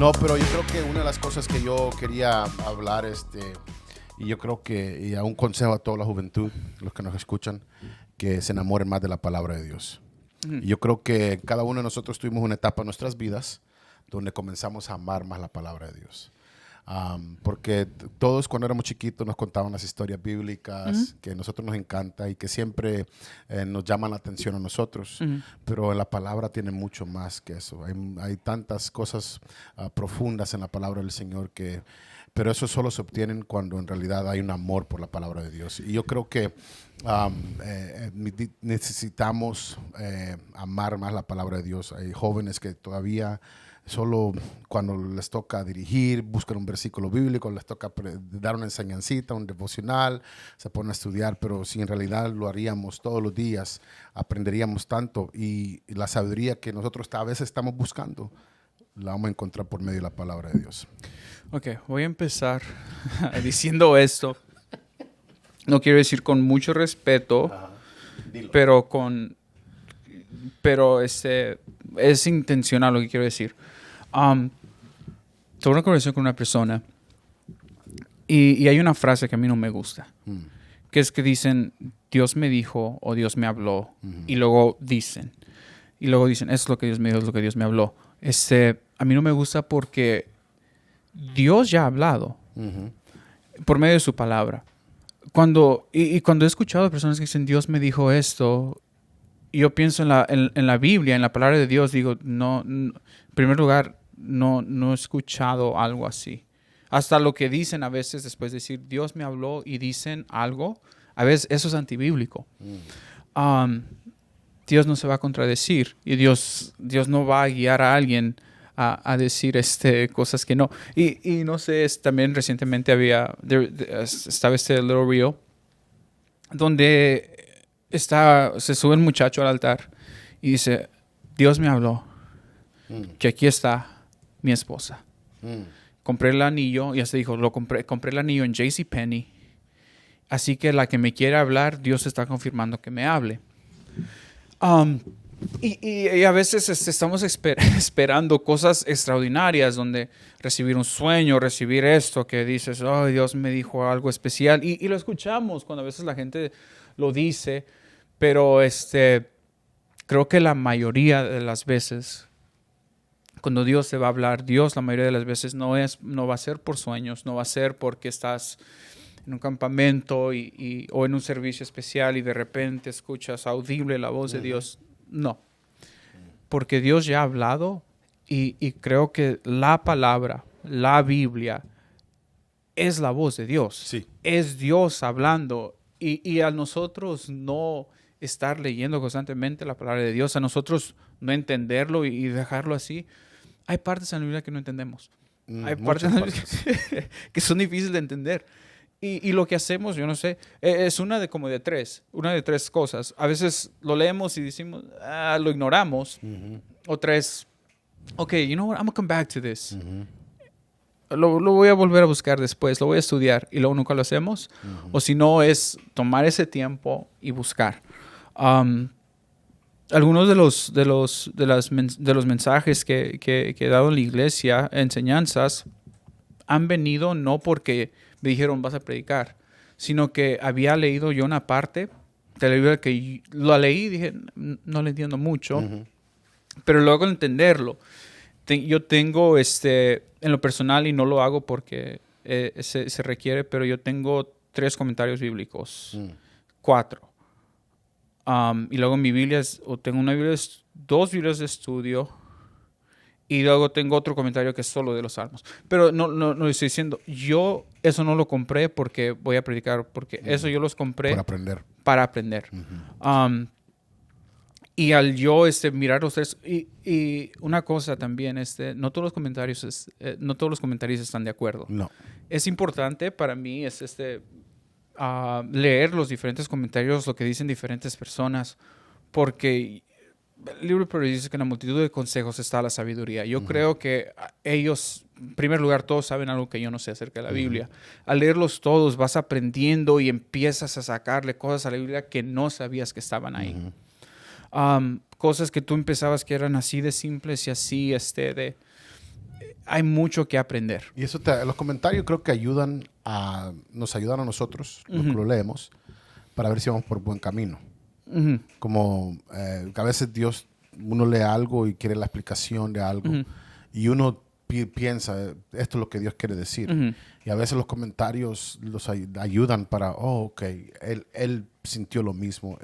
No, pero yo creo que una de las cosas que yo quería hablar, y yo creo que, y a un consejo a toda la juventud, los que nos escuchan, que se enamoren más de la palabra de Dios. Y yo creo que cada uno de nosotros tuvimos una etapa en nuestras vidas donde comenzamos a amar más la palabra de Dios. Porque todos cuando éramos chiquitos nos contaban las historias bíblicas que a nosotros nos encanta y que siempre nos llaman la atención a nosotros, pero la palabra tiene mucho más que eso. Hay tantas cosas profundas en la palabra del Señor pero eso solo se obtienen cuando en realidad hay un amor por la palabra de Dios. Y yo creo que necesitamos amar más la palabra de Dios. Hay jóvenes que todavía solo cuando les toca dirigir, buscan un versículo bíblico, les toca dar una enseñancita, un devocional, se ponen a estudiar, pero si en realidad lo haríamos todos los días, aprenderíamos tanto y la sabiduría que nosotros a veces estamos buscando, la vamos a encontrar por medio de la palabra de Dios. Ok, voy a empezar diciendo esto. No quiero decir con mucho respeto, pero es intencional lo que quiero decir. Tuve una conversación con una persona y hay una frase que a mí no me gusta, que es que dicen, Dios me dijo o Dios me habló, y luego dicen, eso es lo que Dios me dijo, es lo que Dios me habló. A mí no me gusta porque Dios ya ha hablado por medio de su palabra. Cuando he escuchado a personas que dicen, Dios me dijo esto, yo pienso en la Biblia, en la palabra de Dios, digo, no, en primer lugar, no he escuchado algo así. Hasta lo que dicen a veces después de decir, Dios me habló y dicen algo, a veces eso es antibíblico. Dios no se va a contradecir y Dios no va a guiar a alguien a decir cosas que no. Y no sé, también recientemente estaba Little Rio, donde se sube un muchacho al altar y dice, Dios me habló, que aquí está mi esposa. Compré el anillo, y hasta dijo, compré el anillo en JCPenney, así que la que me quiere hablar, Dios está confirmando que me hable. Y a veces estamos esperando cosas extraordinarias, donde recibir un sueño, recibir esto, que dices, oh, Dios me dijo algo especial, y lo escuchamos cuando a veces la gente lo dice, pero creo que la mayoría de las veces, cuando Dios te va a hablar, Dios la mayoría de las veces no va a ser por sueños, no va a ser porque estás en un campamento o en un servicio especial y de repente escuchas audible la voz de Dios. No, porque Dios ya ha hablado y creo que la palabra, la Biblia, es la voz de Dios. Sí. Es Dios hablando y a nosotros no estar leyendo constantemente la palabra de Dios, a nosotros no entenderlo y dejarlo así. Hay partes en la Biblia que no entendemos. Hay partes en la Biblia que son difíciles de entender. Y lo que hacemos, yo no sé, es una de tres cosas. A veces lo leemos y decimos, lo ignoramos. Otra es, okay, you know what, I'm going to come back to this. Lo voy a volver a buscar después, lo voy a estudiar y luego nunca lo hacemos. O si no, es tomar ese tiempo y buscar. Algunos de los mensajes que he dado en la iglesia, enseñanzas, han venido no porque me dijeron vas a predicar, sino que había leído yo una parte de la Biblia que lo leí y dije, no le entiendo mucho, pero luego entenderlo. Yo tengo en lo personal, y no lo hago porque se requiere, pero yo tengo 3 comentarios bíblicos, 4. Y luego en mi Biblia, tengo una Biblia, 2 Biblias de estudio, y luego tengo otro comentario que es solo de los Salmos. Pero no estoy diciendo, yo eso no lo compré porque voy a predicar, porque eso yo los compré para aprender. Y al yo mirar los 3, y una cosa también, no todos los comentarios están de acuerdo. No. Es importante para mí leer los diferentes comentarios, lo que dicen diferentes personas, porque el libro de Proverbios dice que en la multitud de consejos está la sabiduría. Yo creo que ellos, en primer lugar, todos saben algo que yo no sé acerca de la Biblia. Al leerlos todos vas aprendiendo y empiezas a sacarle cosas a la Biblia que no sabías que estaban ahí. Cosas que tú empezabas que eran así de simples y así hay mucho que aprender. Y eso los comentarios creo que nos ayudan a nosotros, los que lo leemos, para ver si vamos por buen camino. Como a veces uno lee algo y quiere la explicación de algo y uno piensa, esto es lo que Dios quiere decir. Y a veces los comentarios los ayudan para, ok, él sintió lo mismo,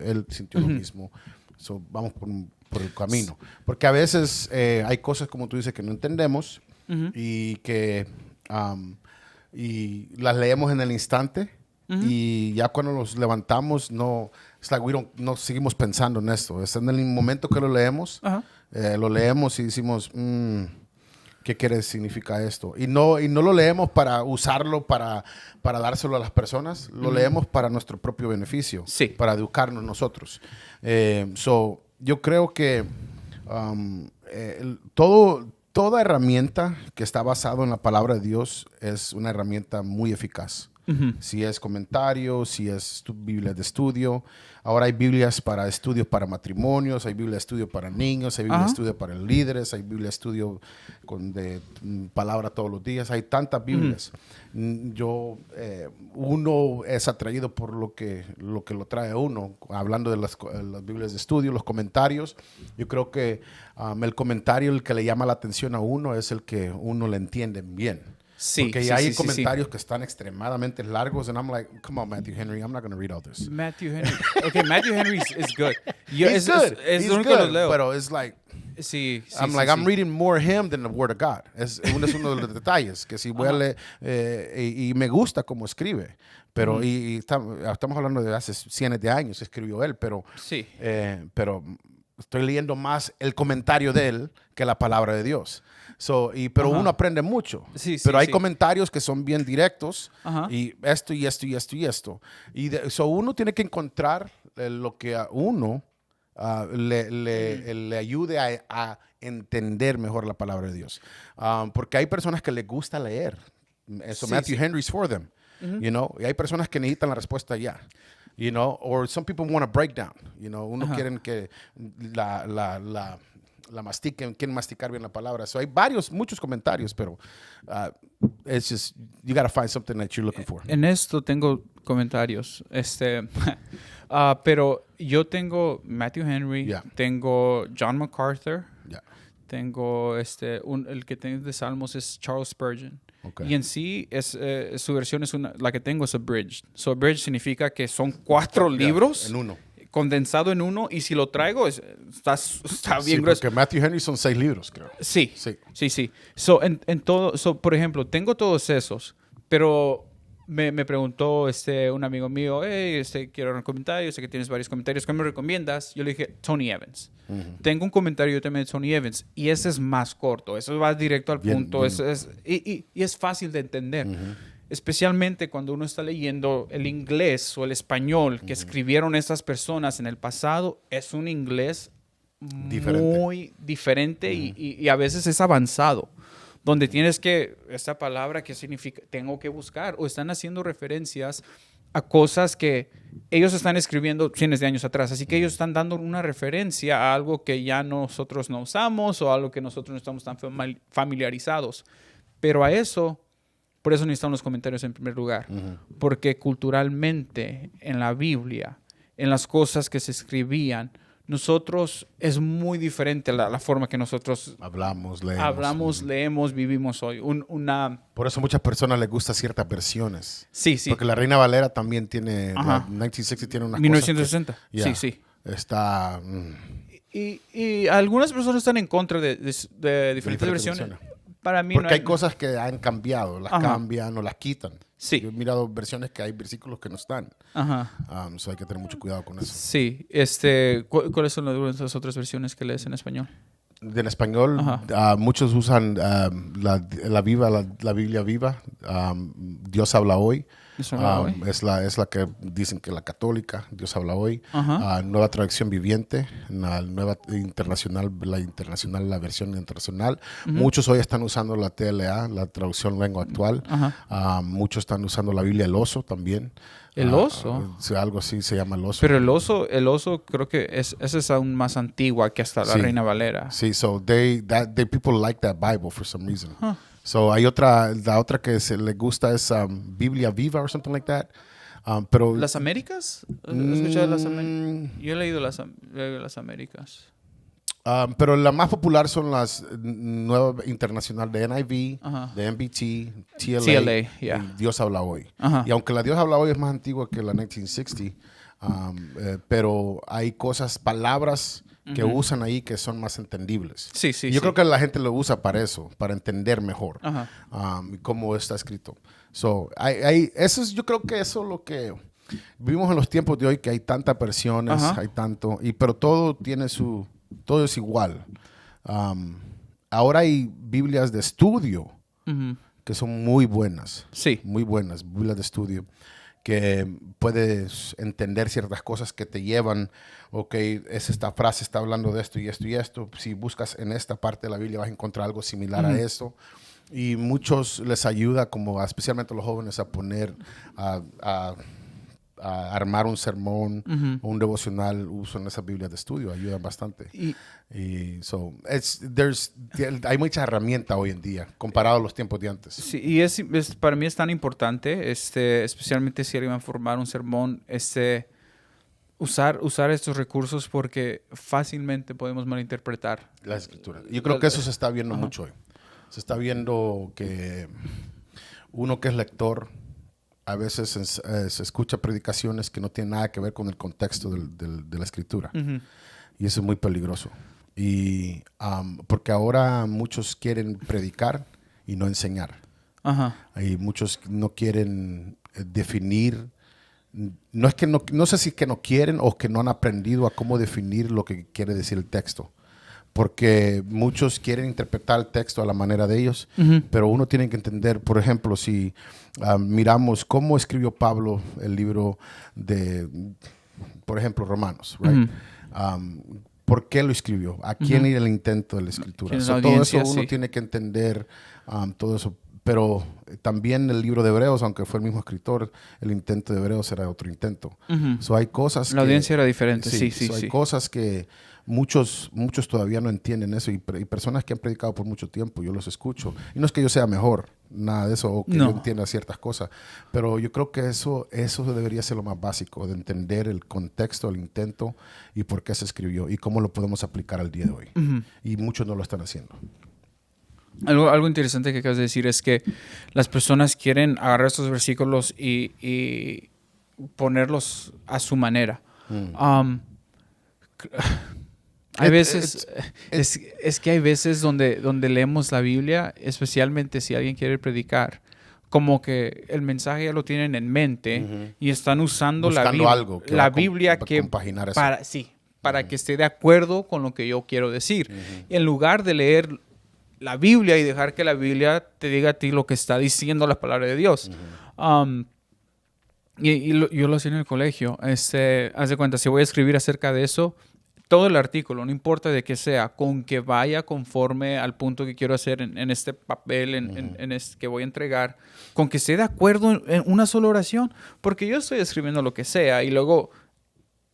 So, vamos por el camino. Porque a veces hay cosas, como tú dices, que no entendemos y que y las leemos en el instante y ya cuando nos levantamos no seguimos pensando en esto. Es en el momento que lo leemos y decimos, ¿qué quiere significar esto? Y no lo leemos para usarlo, para dárselo a las personas. Lo leemos para nuestro propio beneficio, para educarnos nosotros. Yo creo que toda herramienta que está basada en la palabra de Dios es una herramienta muy eficaz. Si es comentario, si es Biblia de estudio. Ahora hay Biblias para estudios para matrimonios, hay Biblia de estudio para niños, hay Biblia de estudio para líderes, hay Biblia de estudio de palabra todos los días. Hay tantas Biblias. Uno es atraído por lo que lo trae a uno. Hablando de las Biblias de estudio, los comentarios. Yo creo que el comentario, el que le llama la atención a uno, es el que uno le entiende bien. Porque hay comentarios que están extremadamente largos and I'm like, come on, Matthew Henry, I'm not going to read all this. Matthew Henry. Okay, Matthew Henry is good. He's good. Es único que los leo. Pero it's like, I'm reading more him than the Word of God. Es uno de los detalles que si voy a leer, y me gusta cómo escribe. Pero estamos hablando de hace cientos de años, escribió él, pero estoy leyendo más el comentario de él que la palabra de Dios. Pero uno aprende mucho. Pero hay comentarios que son bien directos y esto y esto y esto y esto. Y uno tiene que encontrar lo que a uno le ayude a entender mejor la palabra de Dios. Porque hay personas que les gusta leer. Matthew Henry's for them. You know? Y hay personas que necesitan la respuesta ya. You know, or some people want a breakdown. You know, quieren que la mastiquen, quieren masticar bien la palabra. Hay muchos comentarios, pero it's just, you got to find something that you're looking for. En esto tengo comentarios. Pero yo tengo Matthew Henry, tengo John MacArthur, tengo el que tengo de Salmos es Charles Spurgeon. Y en sí, su versión la que tengo es abridged. Abridged significa que son 4 libros. En uno. Condensado en uno, y si lo traigo está bien grueso. Porque Matthew Henry son 6 libros, creo. Sí. En todo, por ejemplo, tengo todos esos, pero me preguntó un amigo mío, hey, quiero un comentario, sé que tienes varios comentarios, ¿qué me recomiendas? Yo le dije, Tony Evans. Tengo un comentario también de Tony Evans, y ese es más corto, eso va directo al punto, y es fácil de entender. Especialmente cuando uno está leyendo el inglés o el español que escribieron estas personas en el pasado, es un inglés muy diferente y a veces es avanzado, donde tienes esta palabra que significa, tengo que buscar, o están haciendo referencias a cosas que ellos están escribiendo cientos de años atrás, así que ellos están dando una referencia a algo que ya nosotros no usamos o algo que nosotros no estamos tan familiarizados, pero por eso necesitamos los comentarios en primer lugar. Porque culturalmente, en la Biblia, en las cosas que se escribían, nosotros es muy diferente la forma que nosotros hablamos, leemos, vivimos hoy. Por eso a muchas personas les gustan ciertas versiones. Sí. Porque la Reina Valera también tiene, la 1960 tiene unas 1960. cosas que, sí. Está... Y algunas personas están en contra de diferentes versiones. Para mí porque hay cosas que han cambiado, las cambian o las quitan. Sí. Yo he mirado versiones que hay versículos que no están. Hay que tener mucho cuidado con eso. Sí. ¿Cuáles son las otras versiones que lees en español? En español, muchos usan la Biblia viva. Dios habla hoy. Es la que dicen que la católica, Dios habla hoy. Nueva traducción viviente, la versión internacional. Muchos hoy están usando la TLA, la traducción lengua actual. Muchos están usando la Biblia El Oso también. ¿El Oso? Algo así se llama El Oso. Pero el oso creo que esa es aún más antigua que hasta la Reina Valera. Sí, people like that Bible for some reason. So, hay la otra que se le gusta es Biblia Viva or something like that. Pero ¿Las Américas? ¿Has escuchado de las Américas? Yo he leído las Américas. pero la más popular son las Nueva Internacional de NIV, Ajá. de NBT, TLA, TLA, y yeah. Dios habla hoy. Ajá. Y aunque la Dios habla hoy es más antigua que la 1960, pero hay palabras que usan ahí que son más entendibles. Sí, sí, Y yo sí. creo que la gente lo usa para eso, para entender mejor Ajá. cómo está escrito. So, yo creo que eso es lo que vivimos en los tiempos de hoy, que hay tantas versiones, Ajá. hay tanto, pero todo es igual. Ahora hay Biblias de estudio Ujú. que son muy buenas. Sí. Muy buenas, Biblias de estudio, que puedes entender ciertas cosas que te llevan, esta frase está hablando de esto y esto y esto. Si buscas en esta parte de la Biblia vas a encontrar algo similar a eso. Y muchos les ayuda, especialmente a los jóvenes, a poner, a armar un sermón o un devocional. Usan esas Biblias de estudio, ayudan bastante. Hay mucha herramienta hoy en día comparado a los tiempos de antes. Sí, y para mí es tan importante, especialmente si alguien va a formar un sermón, usar estos recursos porque fácilmente podemos malinterpretar La escritura. Yo creo que eso se está viendo mucho hoy. Se está viendo que uno que es lector a veces se escucha predicaciones que no tienen nada que ver con el contexto de la escritura. Y eso es muy peligroso. Y porque ahora muchos quieren predicar y no enseñar. Ajá. Y muchos no quieren definir. No es que no sé si es que no quieren o que no han aprendido a cómo definir lo que quiere decir el texto. Porque muchos quieren interpretar el texto a la manera de ellos, pero uno tiene que entender, por ejemplo, si miramos cómo escribió Pablo el libro de, por ejemplo, Romanos, right? ¿Por qué lo escribió? ¿A quién era el intento de la escritura? Todo eso uno tiene que entender, todo eso. Pero también el libro de Hebreos, aunque fue el mismo escritor, el intento de Hebreos era otro intento. Hay cosas la audiencia era diferente, sí. Hay cosas que muchos todavía no entienden eso. Y personas que han predicado por mucho tiempo, yo los escucho. Y no es que yo sea mejor, nada de eso, o que yo entienda ciertas cosas. Pero yo creo que eso debería ser lo más básico, de entender el contexto, el intento y por qué se escribió y cómo lo podemos aplicar al día de hoy. Y muchos no lo están haciendo. Algo interesante que acabas de decir es que las personas quieren agarrar estos versículos y ponerlos a su manera. Hay veces, es que hay veces donde leemos la Biblia, especialmente si alguien quiere predicar, como que el mensaje ya lo tienen en mente y están usando la Biblia para que esté de acuerdo con lo que yo quiero decir. Y en lugar de leer la Biblia y dejar que la Biblia te diga a ti lo que está diciendo la palabra de Dios. Yo lo hacía en el colegio. Haz de cuenta, si voy a escribir acerca de eso, todo el artículo, no importa de qué sea, con que vaya conforme al punto que quiero hacer en este papel en este que voy a entregar, con que esté de acuerdo en una sola oración, porque yo estoy escribiendo lo que sea y luego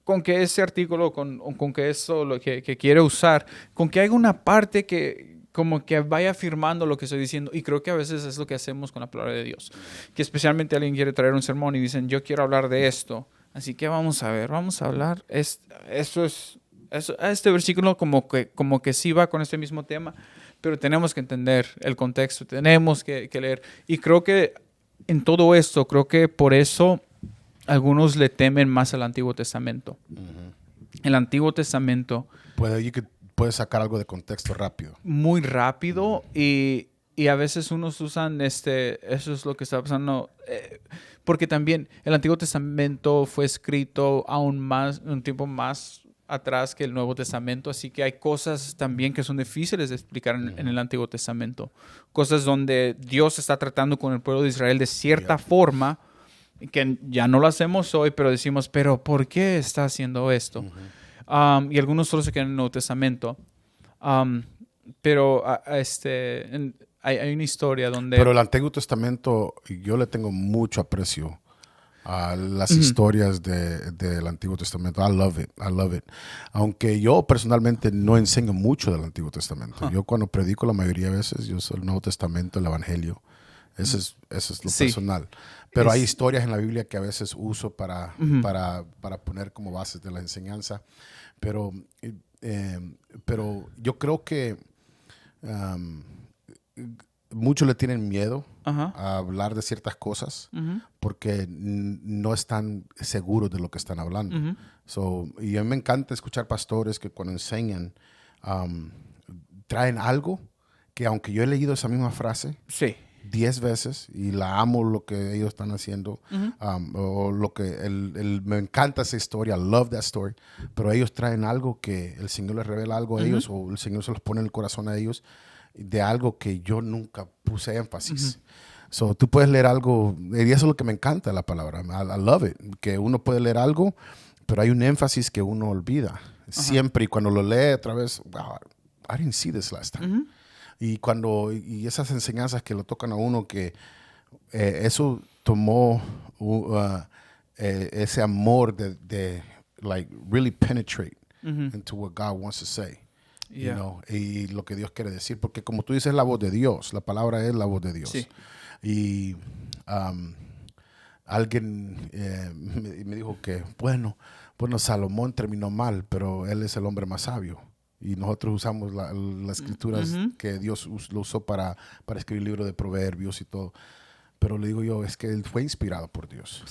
con que ese artículo, con que eso lo que quiere usar, con que haya una parte que como que vaya afirmando lo que estoy diciendo. Y creo que a veces es lo que hacemos con la palabra de Dios. Que especialmente alguien quiere traer un sermón y dicen, yo quiero hablar de esto. Así que vamos a hablar. Este versículo como que sí va con este mismo tema, pero tenemos que entender el contexto, tenemos que leer. Y creo que en todo esto, creo que por eso algunos le temen más al Antiguo Testamento. El Antiguo Testamento puedes sacar algo de contexto rápido. Muy rápido y a veces unos usan eso es lo que está pasando. Porque también el Antiguo Testamento fue escrito un tiempo más atrás que el Nuevo Testamento, así que hay cosas también que son difíciles de explicar en el Antiguo Testamento. Cosas donde Dios está tratando con el pueblo de Israel de cierta forma que ya no lo hacemos hoy, pero decimos, pero ¿por qué está haciendo esto? Y algunos solo se quedan en el Nuevo Testamento. Pero hay una historia donde... Pero el Antiguo Testamento yo le tengo mucho aprecio las historias del Antiguo Testamento. I love it. I love it. Aunque yo personalmente no enseño mucho del Antiguo Testamento. Yo cuando predico la mayoría de veces, yo soy el Nuevo Testamento, el Evangelio. Eso es lo personal. Pero hay historias en la Biblia que a veces uso para poner como bases de la enseñanza. Pero yo creo que muchos le tienen miedo a hablar de ciertas cosas porque no están seguros de lo que están hablando. Y a mí me encanta escuchar pastores que cuando enseñan traen algo que, aunque yo he leído esa misma frase 10 veces y la amo lo que ellos están haciendo, o lo que me encanta esa historia, I love that story, pero ellos traen algo que el Señor les revela algo a ellos, o el Señor se los pone en el corazón a ellos, de algo que yo nunca puse énfasis. So, tú puedes leer algo, y eso es lo que me encanta de la palabra. I love it. Que uno puede leer algo, pero hay un énfasis que uno olvida. Siempre, y cuando lo lee otra vez, wow, I didn't see this last time. Y esas enseñanzas que lo tocan a uno, que eso tomó ese amor de like really penetrate into what God wants to say. You know, y lo que Dios quiere decir, porque como tú dices, es la voz de Dios, la palabra es la voz de Dios. Y alguien me dijo que bueno, Salomón terminó mal, pero él es el hombre más sabio, y nosotros usamos las escrituras que Dios lo usó para escribir el libro de Proverbios y todo. Pero le digo yo, es que él fue inspirado por Dios.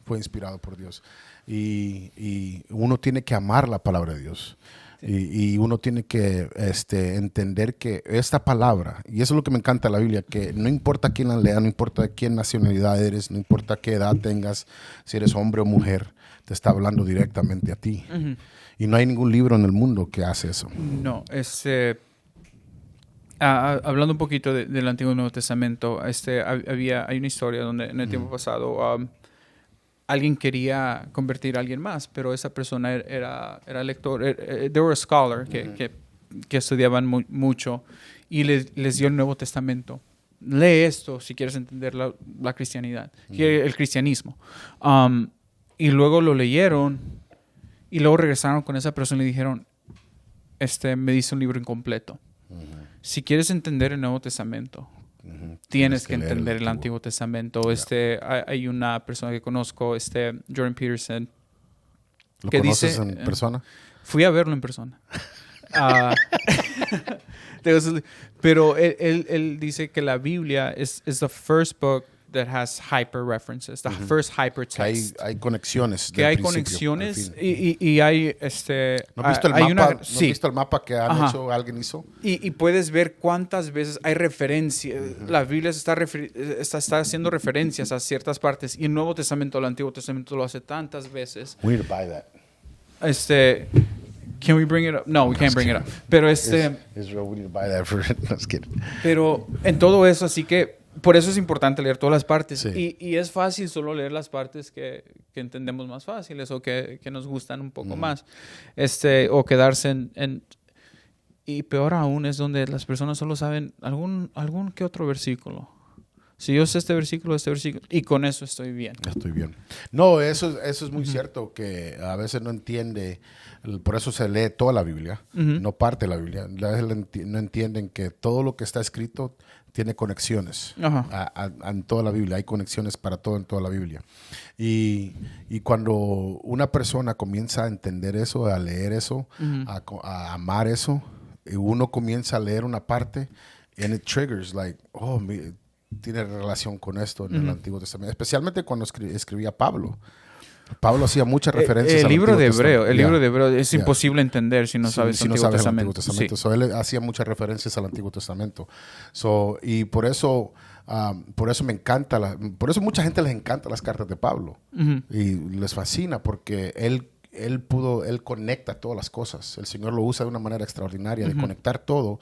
Fue inspirado por Dios. Y uno tiene que amar la palabra de Dios. Y uno tiene que entender que esta palabra, y eso es lo que me encanta de la Biblia, que no importa quién la lea, no importa de qué nacionalidad eres, no importa qué edad tengas, si eres hombre o mujer, te está hablando directamente a ti. Y no hay ningún libro en el mundo que hace eso. No, hablando un poquito del Antiguo y Nuevo Testamento, hay una historia donde en el tiempo pasado alguien quería convertir a alguien más, pero esa persona era lector, they were a scholar, que estudiaban mucho, y les dio el Nuevo Testamento. Lee esto si quieres entender la cristianidad, el cristianismo. Y luego lo leyeron, y luego regresaron con esa persona y le dijeron, me dice un libro incompleto. Si quieres entender el Nuevo Testamento, tienes que entender el Antiguo Testamento. Hay una persona que conozco, Jordan Peterson. ¿Lo conoces en persona? Fui a verlo en persona. Pero él dice que la Biblia is the first book that has hyper references, the first hypertext. Hay conexiones. Que hay conexiones y hay ¿No has visto el mapa? ¿No has visto el mapa que alguien hizo? Y puedes ver cuántas veces hay referencias. La Biblia está haciendo referencias a ciertas partes, y el Nuevo Testamento, el Antiguo Testamento lo hace tantas veces. We need to buy that. Can we bring it up? No, we can't bring it up. Pero Israel, we need to buy that for it. No, just kidding. Pero en todo eso, así que por eso es importante leer todas las partes. Y es fácil solo leer las partes que entendemos más fáciles, o que nos gustan un poco más. O quedarse en... Y peor aún es donde las personas solo saben algún que otro versículo. Si yo sé este versículo, y con eso estoy bien. Estoy bien. No, eso es muy cierto, que a veces no entiende, por eso se lee toda la Biblia, no parte de la Biblia. A veces no entienden que todo lo que está escrito tiene conexiones en toda la Biblia. Hay conexiones para todo en toda la Biblia. Y cuando una persona comienza a entender eso, a leer eso, a amar eso, y uno comienza a leer una parte, and it triggers like, tiene relación con esto en el Antiguo Testamento. Especialmente cuando escribía Pablo. Pablo hacía muchas referencias al Antiguo Testamento. El libro de Hebreo es imposible entender si no sabes el Antiguo Testamento. Él hacía muchas referencias al Antiguo Testamento. Y por eso me encanta, por eso mucha gente les encanta las cartas de Pablo. Y les fascina, porque él conecta todas las cosas. El Señor lo usa de una manera extraordinaria de conectar todo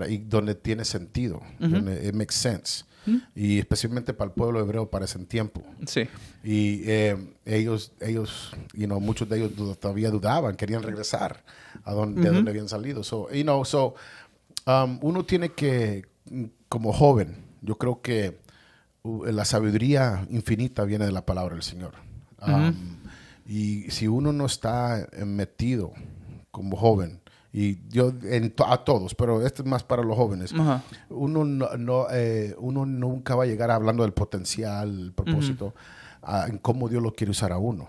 y donde tiene sentido, donde it makes sense. Y especialmente para el pueblo hebreo para ese tiempo. Y ellos muchos de ellos todavía dudaban, querían regresar de donde habían salido. Uno tiene que, como joven, yo creo que la sabiduría infinita viene de la palabra del Señor. Y si uno no está metido como joven, y yo a todos, pero esto es más para los jóvenes, uno uno nunca va a llegar hablando del potencial, el propósito, en cómo Dios lo quiere usar a uno.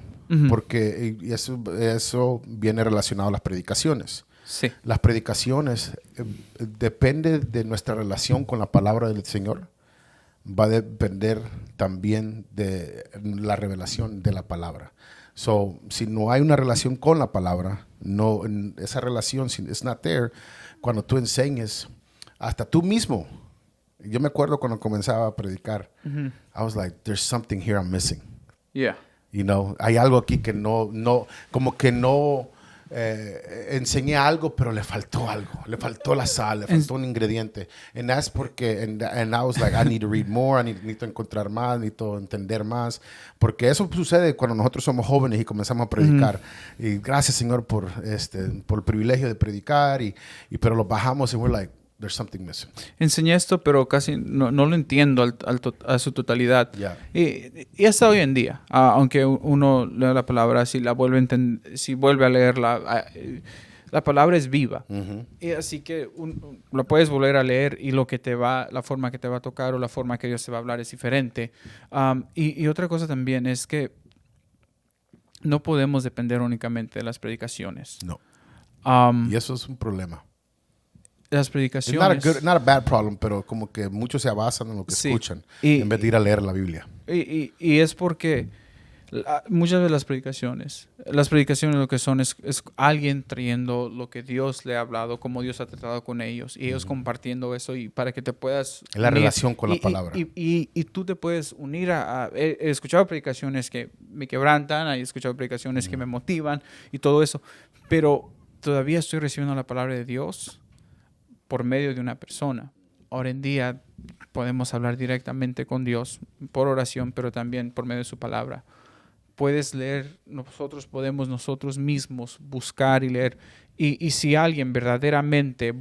Porque eso viene relacionado a las predicaciones. Sí. Las predicaciones depende de nuestra relación con la palabra del Señor. Va a depender también de la revelación de la palabra. So, si no hay una relación con la palabra, esa relación, si it's not there, cuando tú enseñes, hasta tú mismo. Yo me acuerdo cuando comenzaba a predicar, I was like, there's something here I'm missing. Yeah. You know, hay algo aquí que como que no enseñé algo, pero le faltó algo. Le faltó la sal, le faltó un ingrediente. And that's porque, and I was like, I need to read more, necesito encontrar más, necesito entender más. Porque eso sucede cuando nosotros somos jóvenes y comenzamos a predicar. Y gracias, Señor, por el privilegio de predicar. Pero lo bajamos y we're like, there's something missing. Enseñé esto, pero casi no lo entiendo a su totalidad. Yeah. Y hasta hoy en día, aunque uno lea la palabra, si vuelve a leerla, la palabra es viva. Y así que la puedes volver a leer y la forma que te va a tocar o la forma que Dios te va a hablar es diferente. Y otra cosa también es que no podemos depender únicamente de las predicaciones. No. Y eso es un problema. Las predicaciones. Not a bad problem, pero como que muchos se basan en lo que escuchan en vez de ir a leer la Biblia. Y es porque muchas de las predicaciones lo que son es alguien trayendo lo que Dios le ha hablado, cómo Dios ha tratado con ellos, y ellos compartiendo eso y para que te puedas la unir, relación con la palabra. Y tú te puedes unir he escuchado predicaciones que me quebrantan, he escuchado predicaciones que me motivan y todo eso, pero todavía estoy recibiendo la palabra de Dios por medio de una persona. Ahora en día podemos hablar directamente con Dios por oración, pero también por medio de su palabra. Puedes leer, podemos nosotros mismos buscar y leer. Y si alguien verdaderamente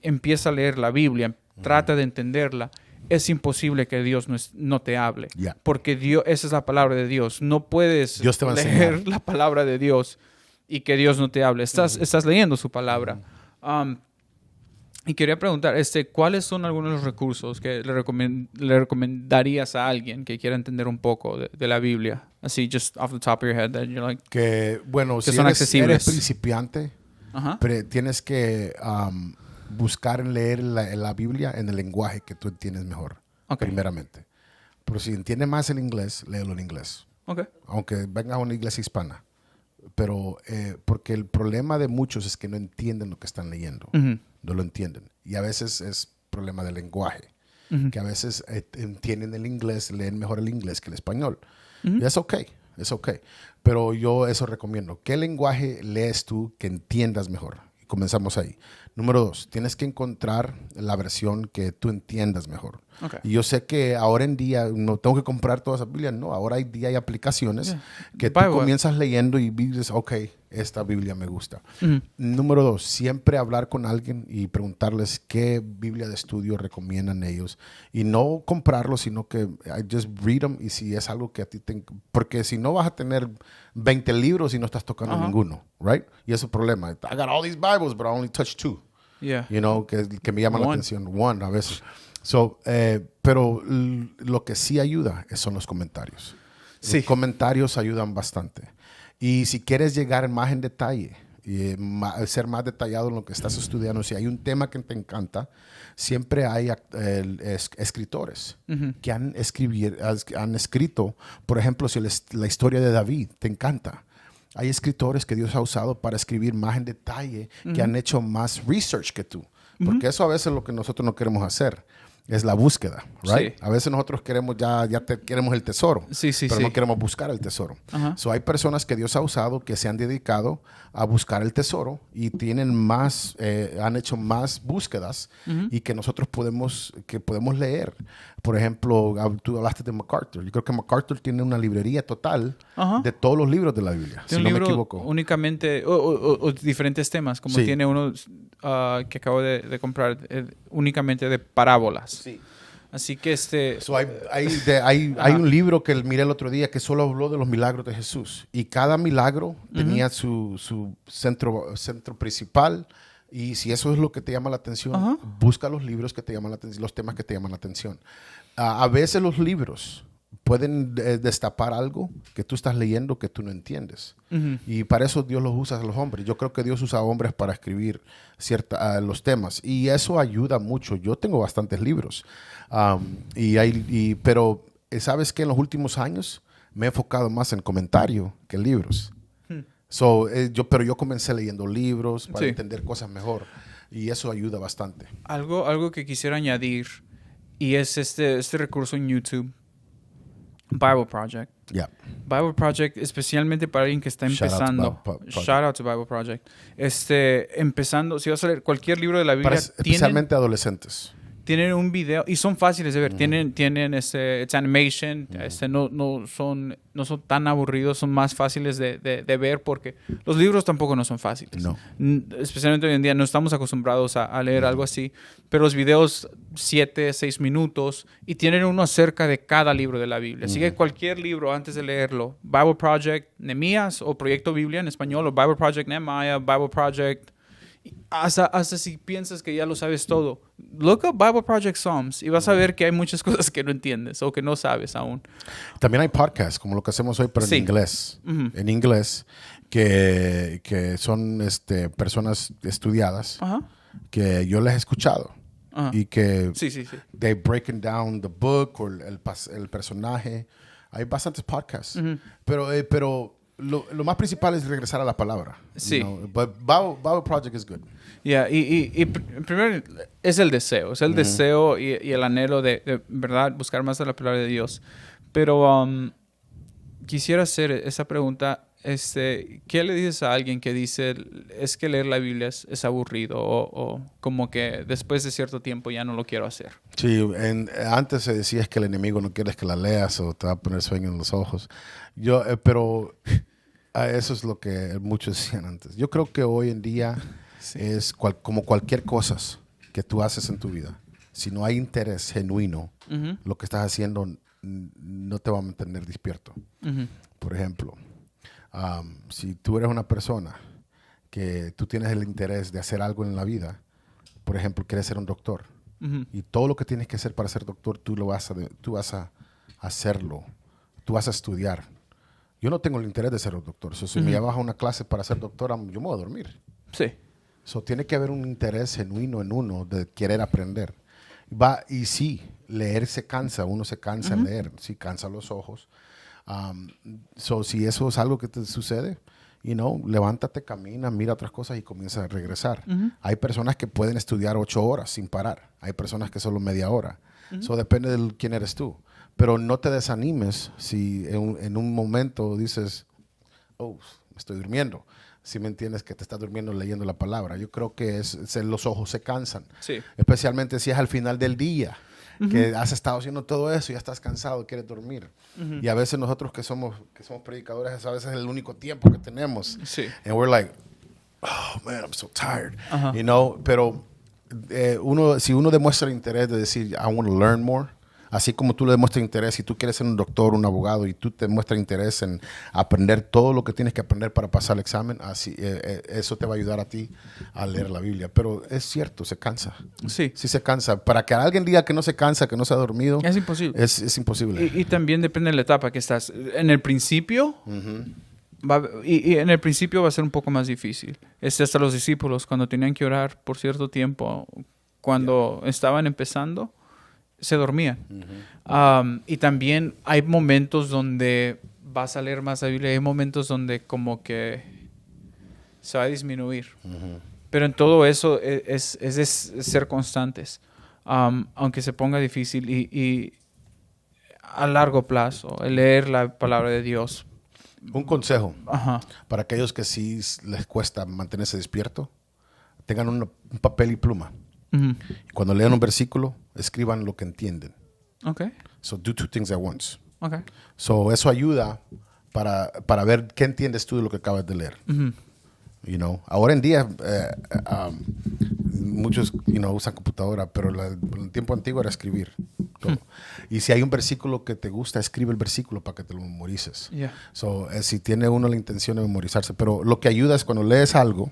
empieza a leer la Biblia, trata de entenderla, es imposible que Dios no te hable. Yeah. Porque esa es la palabra de Dios. No puedes leer la palabra de Dios y que Dios no te hable. Estás leyendo su palabra. Y quería preguntar, ¿cuáles son algunos de los recursos que le recomendarías a alguien que quiera entender un poco de la Biblia? Así, just off the top of your head, that you're like, si son accesibles. Eres principiante, pero tienes que buscar leer la Biblia en el lenguaje que tú entiendes mejor, primeramente. Pero si entiendes más el inglés, léelo en inglés. Aunque vengas a una iglesia hispana. Pero porque el problema de muchos es que no entienden lo que están leyendo. No lo entienden. Y a veces es problema del lenguaje. Que a veces entienden el inglés, leen mejor el inglés que el español. Y es okay. Pero yo eso recomiendo. ¿Qué lenguaje lees tú que entiendas mejor? Y comenzamos ahí. Número 2, tienes que encontrar la versión que tú entiendas mejor. Y yo sé que ahora en día no tengo que comprar toda esa Biblia. No, ahora hay aplicaciones que tú comienzas leyendo y dices, esta Biblia me gusta. Número 2, siempre hablar con alguien y preguntarles qué Biblia de estudio recomiendan ellos. Y no comprarlo, sino que just read them y si es algo que a ti porque si no vas a tener 20 libros y no estás tocando ninguno, right? Y ese es el problema. I got all these Bibles, but I only touched 2. Yeah. You know, que me llama la atención. One, a veces. Pero lo que sí ayuda son los comentarios. Sí. Los comentarios ayudan bastante. Y si quieres llegar más en detalle, ser más detallado en lo que estás estudiando, si hay un tema que te encanta, siempre hay escritores que han escrito, por ejemplo, si la historia de David te encanta. Hay escritores que Dios ha usado para escribir más en detalle, que han hecho más research que tú. Porque eso a veces es lo que nosotros no queremos hacer. Es la búsqueda, right? Sí. A veces nosotros queremos queremos el tesoro, pero no queremos buscar el tesoro. So hay personas que Dios ha usado que se han dedicado a buscar el tesoro y han hecho más búsquedas y que nosotros podemos leer. Por ejemplo, tú hablaste de MacArthur. Yo creo que MacArthur tiene una librería total de todos los libros de la Biblia, si no me equivoco. Únicamente, o diferentes temas, como tiene uno que acabo de comprar, únicamente de parábolas. Sí. Así que So, hay un libro que miré el otro día que solo habló de los milagros de Jesús. Y cada milagro tenía su centro principal. Y si eso es lo que te llama la atención, busca los libros que te llaman la atención, los temas que te llaman la atención. A veces los libros pueden destapar algo que tú estás leyendo que tú no entiendes. Y para eso Dios los usa a los hombres. Yo creo que Dios usa a hombres para escribir los temas. Y eso ayuda mucho. Yo tengo bastantes libros. Pero ¿sabes qué? En los últimos años me he enfocado más en comentario que en libros. Pero yo comencé leyendo libros para entender cosas mejor. Y eso ayuda bastante. Algo que quisiera añadir, y es este recurso en YouTube, Bible Project. Yeah. Bible Project, especialmente para alguien que está empezando. Shout out to Bible Project. Empezando, si vas a leer cualquier libro de la Biblia, especialmente adolescentes. Tienen un video y son fáciles de ver. Tienen it's animation. No son tan aburridos, son más fáciles de ver porque los libros tampoco no son fáciles. No. Especialmente hoy en día no estamos acostumbrados a leer algo así. Pero los videos 7, 6 minutos y tienen uno acerca de cada libro de la Biblia. Así que cualquier libro antes de leerlo, Bible Project Nehemías o Proyecto Biblia en español o Bible Project Nehemiah, Bible Project... Hasta si piensas que ya lo sabes todo, look up Bible Project Psalms y vas a ver que hay muchas cosas que no entiendes o que no sabes aún. También hay podcasts como lo que hacemos hoy, pero en inglés. En inglés, que son personas estudiadas que yo les he escuchado y que they breaking down the book o el personaje. Hay bastantes podcasts, pero lo más principal es regresar a la palabra. Sí. But Bible Project is good. Yeah, y primero es el deseo. Es el deseo y el anhelo de verdad buscar más de la palabra de Dios. Pero quisiera hacer esa pregunta. ¿Qué le dices a alguien que dice es que leer la Biblia es aburrido o como que después de cierto tiempo ya no lo quiero hacer? Sí, antes se decía es que el enemigo no quiere que la leas o te va a poner sueño en los ojos. Pero eso es lo que muchos decían antes. Yo creo que hoy en día es como cualquier cosa que tú haces en tu vida. Si no hay interés genuino, lo que estás haciendo no te va a mantener despierto. Por ejemplo, si tú eres una persona que tú tienes el interés de hacer algo en la vida, por ejemplo, quieres ser un doctor, y todo lo que tienes que hacer para ser doctor, tú vas a hacerlo, tú vas a estudiar. Yo no tengo el interés de ser un doctor. Si me llevas a una clase para ser doctora, yo me voy a dormir. Sí. Tiene que haber un interés genuino en uno de querer aprender. Y sí, leer se cansa, uno se cansa en leer, sí cansa los ojos. Si eso es algo que te sucede, levántate, camina, mira otras cosas y comienza a regresar. Hay personas que pueden estudiar 8 horas sin parar. Hay personas que solo media hora. Depende de quién eres tú. Pero no te desanimes si en un momento dices, me estoy durmiendo. Si me entiendes que te estás durmiendo leyendo la palabra. Yo creo que los ojos se cansan. Sí. Especialmente si es al final del día. Que has estado haciendo todo eso y ya estás cansado, quieres dormir. Y a veces nosotros que somos predicadores, a veces es el único tiempo que tenemos. Sí. And we're like, oh man, I'm so tired. Pero si uno demuestra el interés de decir, I want to learn more, así como tú le demuestras interés, si tú quieres ser un doctor, un abogado, y tú te muestras interés en aprender todo lo que tienes que aprender para pasar el examen, así, eso te va a ayudar a ti a leer la Biblia. Pero es cierto, se cansa. Sí. Sí se cansa. Para que alguien diga que no se cansa, que no se ha dormido, es imposible. Es imposible. Y también depende de la etapa que estás. En el principio, en el principio va a ser un poco más difícil. Hasta los discípulos, cuando tenían que orar por cierto tiempo, cuando estaban empezando, se dormían. Y también hay momentos donde vas a leer más la Biblia, hay momentos donde como que se va a disminuir. Pero en todo eso es ser constantes, aunque se ponga difícil y a largo plazo, leer la palabra de Dios. Un consejo para aquellos que sí les cuesta mantenerse despierto, tengan un papel y pluma. Cuando lean un versículo, escriban lo que entienden. Okay. So do 2 things at once. Okay. So eso ayuda para ver qué entiendes tú de lo que acabas de leer. Ahora en día muchos usan computadora, pero el tiempo antiguo era escribir. todo. Y si hay un versículo que te gusta, escribe el versículo para que te lo memorices. Yeah. So, si tiene uno la intención de memorizarse, pero lo que ayuda es cuando lees algo,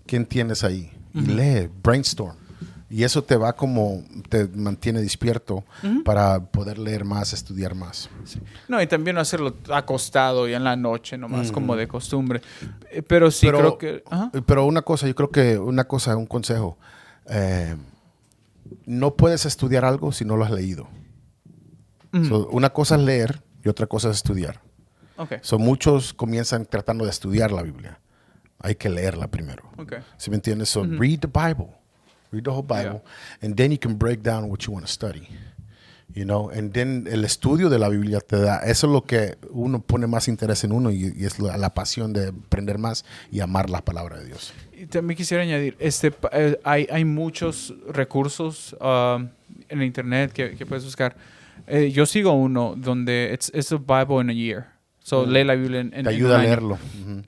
¿quién tienes ahí? Y lee, brainstorm. Y eso te mantiene despierto para poder leer más, estudiar más. Sí. No, y también no hacerlo acostado y en la noche nomás, como de costumbre. Pero sí creo que... Ajá. Pero un consejo. No puedes estudiar algo si no lo has leído. So, una cosa es leer y otra cosa es estudiar. Okay. So, muchos comienzan tratando de estudiar la Biblia. Hay que leerla primero. Okay. ¿Sí me entiendes? So, read the Bible. Read the whole Bible. Yeah. And then you can break down what you want to study. You know? And then el estudio de la Biblia te da... Eso es lo que uno pone más interés en uno y es la pasión de aprender más y amar la palabra de Dios. Y también quisiera añadir, hay muchos recursos en el internet que puedes buscar. Yo sigo uno donde it's a Bible in a year. So, lee la Biblia en Te ayuda un a año. leerlo.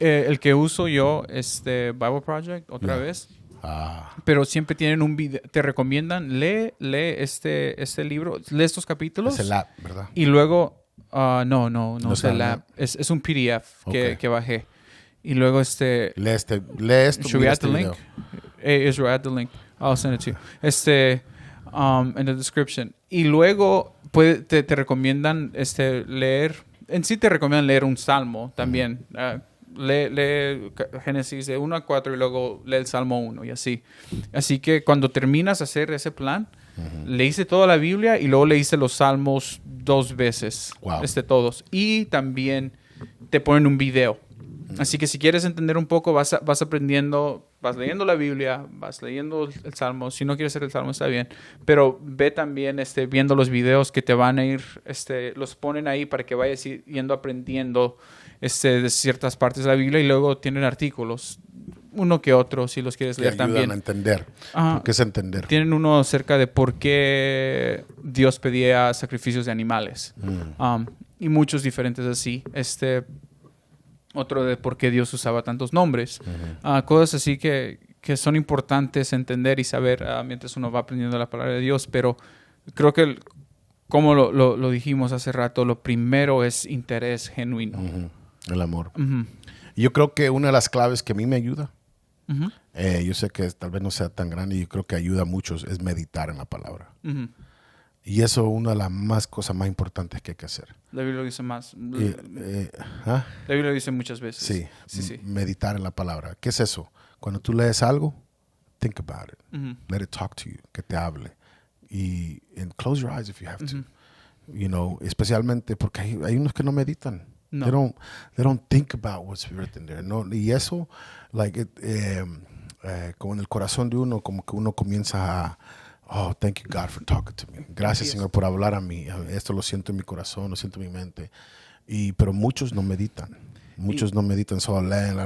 El que uso yo es Bible Project, otra vez. Pero siempre tienen un video, te recomiendan, lee este libro, lee estos capítulos. Es el app, ¿verdad? Y luego, no es el está, app, es un PDF Okay. que bajé. Y luego Lee esto. should we add the link? Israel, add the link. I'll send it to you. In the description. Y luego te recomiendan leer, en sí te recomiendan leer un salmo también. Lee Génesis de 1 a 4 y luego lee el Salmo 1 y así. Así que cuando terminas de hacer ese plan, leíste toda la Biblia y luego leíste los Salmos 2 veces. Wow. Todos. Y también te ponen un video. Así que si quieres entender un poco, vas aprendiendo, vas leyendo la Biblia, vas leyendo el Salmo. Si no quieres hacer el Salmo, está bien. Pero ve también viendo los videos que te van a ir, los ponen ahí para que vayas yendo aprendiendo de ciertas partes de la Biblia y luego tienen artículos, uno que otro, si los quieres leer también. Ayudan a entender. ¿Qué es entender? Tienen uno acerca de por qué Dios pedía sacrificios de animales. Y muchos diferentes así. Otro de por qué Dios usaba tantos nombres. Cosas así que son importantes entender y saber mientras uno va aprendiendo la palabra de Dios. Pero creo que, como lo dijimos hace rato, lo primero es interés genuino. El amor. Y yo creo que una de las claves que a mí me ayuda, yo sé que tal vez no sea tan grande y yo creo que ayuda a muchos, es meditar en la palabra. Y eso es una de las cosas más importantes que hay que hacer. La Biblia lo dice más. La Biblia lo dice muchas veces. Sí. Meditar en la palabra. ¿Qué es eso? Cuando tú lees algo, think about it. Let it talk to you, que te hable. And close your eyes if you have to. You know, especialmente porque hay unos que no meditan. No. They don't think about what's written there. No, y eso, como en el corazón de uno, como que uno comienza a, oh, thank you God for talking to me. Gracias, Señor, por hablar a mí. Esto lo siento en mi corazón, lo siento en mi mente. Pero muchos no meditan. Muchos no meditan, solo leen.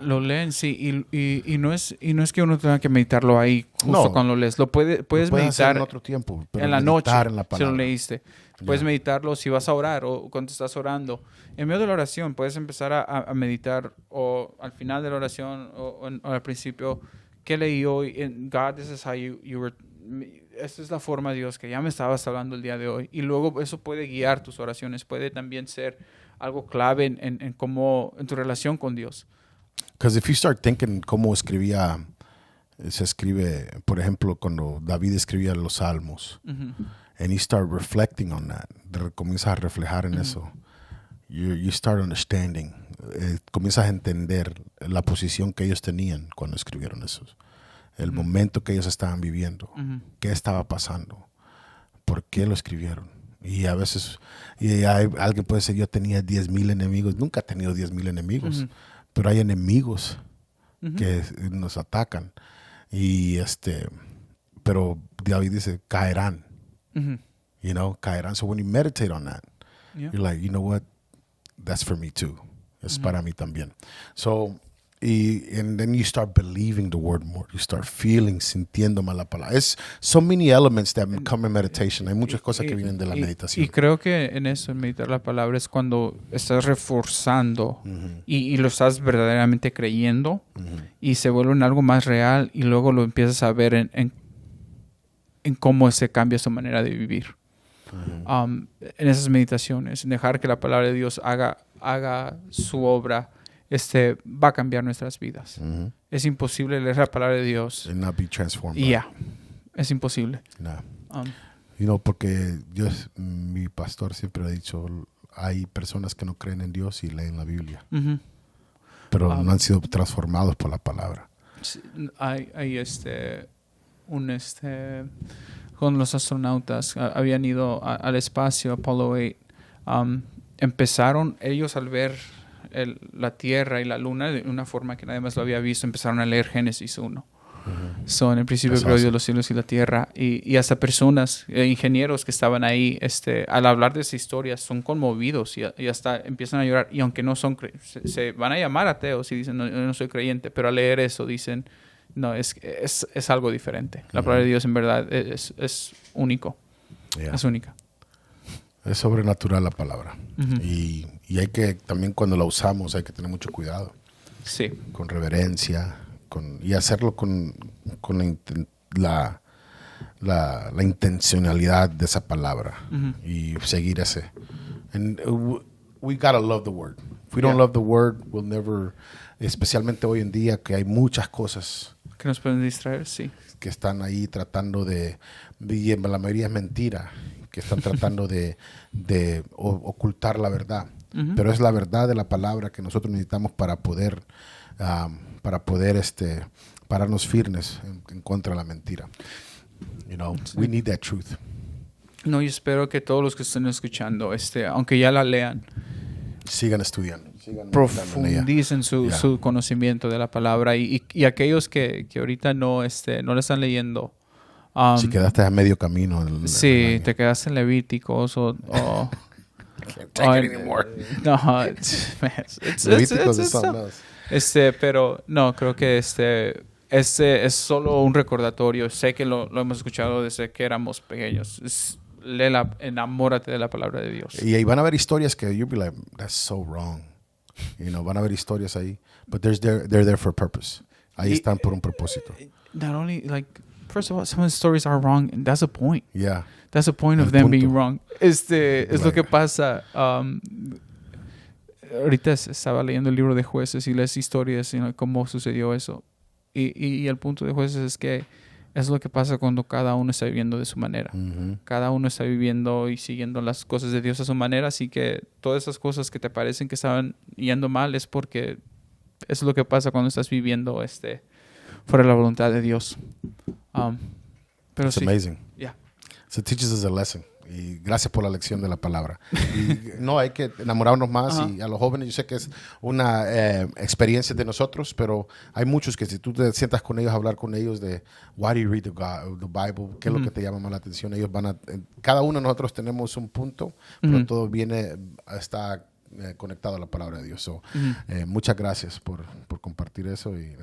Lo leen, sí. Y no es que uno tenga que meditarlo ahí justo cuando lo lees. Puedes meditar en otro tiempo, pero en la noche, en la si lo leíste. Puedes meditarlo si vas a orar o cuando estás orando. En medio de la oración puedes empezar a meditar o al final de la oración o al principio. ¿Qué leí hoy? God, this is how you were... Esta es la forma, Dios, que ya me estabas hablando el día de hoy. Y luego eso puede guiar tus oraciones. Puede también ser algo clave en tu relación con Dios. Because if you start thinking cómo se escribe, por ejemplo, cuando David escribía los Salmos, and you start reflecting on that, comienzas a reflejar en eso, you start understanding, comienzas a entender la posición que ellos tenían cuando escribieron eso, el momento que ellos estaban viviendo, qué estaba pasando, por qué lo escribieron. Y a veces alguien puede decir, yo tenía 10,000 enemigos. Nunca he tenido 10,000 enemigos, pero hay enemigos que nos atacan. Y pero David dice, caerán. You know, caerán. So when you meditate on that, you're like, you know what? That's for me too. Es para mí también. So, and then you start believing the word more. You start feeling, sintiendo más la palabra. It's so many elements that come in meditation. Hay muchas cosas que vienen de la meditación. Y creo que en eso, en meditar la palabra, es cuando estás reforzando y lo estás verdaderamente creyendo y se vuelve en algo más real y luego lo empiezas a ver en cómo se cambia su manera de vivir. En esas meditaciones, en dejar que la palabra de Dios haga su obra, va a cambiar nuestras vidas. Es imposible leer la palabra de Dios And not be transformed. es imposible. No. Porque mi pastor siempre ha dicho, hay personas que no creen en Dios y leen la Biblia, pero no han sido transformados por la palabra. Hay con los astronautas habían ido al espacio, Apollo 8, empezaron ellos al ver la Tierra y la Luna de una forma que nadie más lo había visto, empezaron a leer Génesis 1. En el principio creó Dios los cielos y la tierra, y hasta personas, ingenieros que estaban ahí, al hablar de esa historia son conmovidos y hasta empiezan a llorar, y aunque no son se van a llamar ateos y dicen no soy creyente, pero al leer eso dicen no, es algo diferente. La palabra de Dios en verdad es único. Es única. Es sobrenatural la palabra. Y hay que, también cuando la usamos, hay que tener mucho cuidado. Sí. Con reverencia, y hacerlo con la intencionalidad de esa palabra. Y seguir ese. And we gotta love the word. If we don't love the word, we'll never, especialmente hoy en día que hay muchas cosas que nos pueden distraer, sí. Que están ahí tratando y la mayoría es mentira, que están tratando de ocultar la verdad. Pero es la verdad de la palabra que nosotros necesitamos para poder pararnos firmes en contra de la mentira. We need that truth. No, y espero que todos los que estén escuchando, aunque ya la lean, sigan estudiando. Profundicen su conocimiento de la palabra, y aquellos que ahorita no la están leyendo. Si quedaste a medio camino. Sí, te quedaste en Levíticos o can't take it anymore. No, Levíticos es something else. Pero no, creo que es solo un recordatorio. Sé que lo hemos escuchado desde que éramos pequeños. Enamórate de la palabra de Dios. Y ahí van a haber historias que you'll be like, that's so wrong. Van a haber historias ahí, but they're there for a purpose. Ahí están por un propósito. Not only, first of all, some of the stories are wrong, and that's the point. Yeah. That's the point of them being wrong. Es lo que pasa. Ahorita estaba leyendo el libro de Jueces y las historias, cómo sucedió eso. Y el punto de Jueces es que es lo que pasa cuando cada uno está viviendo de su manera. Cada uno está viviendo y siguiendo las cosas de Dios a su manera. Así que todas esas cosas que te parecen que estaban yendo mal es porque es lo que pasa cuando estás viviendo fuera de la voluntad de Dios. Pero It's amazing. Yeah. So it teaches us a lesson. Y gracias por la lección de la palabra. Y no, hay que enamorarnos más. Y a los jóvenes, yo sé que es una experiencia de nosotros, pero hay muchos que si tú te sientas con ellos a hablar con ellos de why do you read the Bible, qué es lo que te llama más la atención, ellos cada uno de nosotros tenemos un punto, pero todo está conectado a la palabra de Dios. So, muchas gracias por compartir eso. Y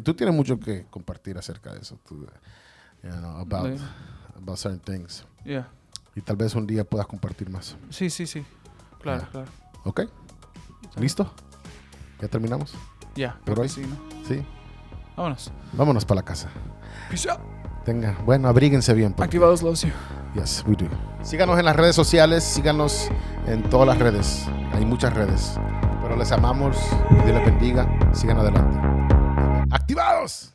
tú tienes mucho que compartir acerca de eso. About certain things. Yeah. Y tal vez un día puedas compartir más. Sí. Claro. ¿Ok? ¿Listo? ¿Ya terminamos? Ya. ¿Por hoy? Sí, ¿no? Sí. Vámonos para la casa. Peace out. Bueno, abríguense bien. Activados loves you. Yes, we do. Síganos en las redes sociales. Síganos en todas las redes. Hay muchas redes. Pero les amamos. Dios les bendiga. Sigan adelante. ¡Activados!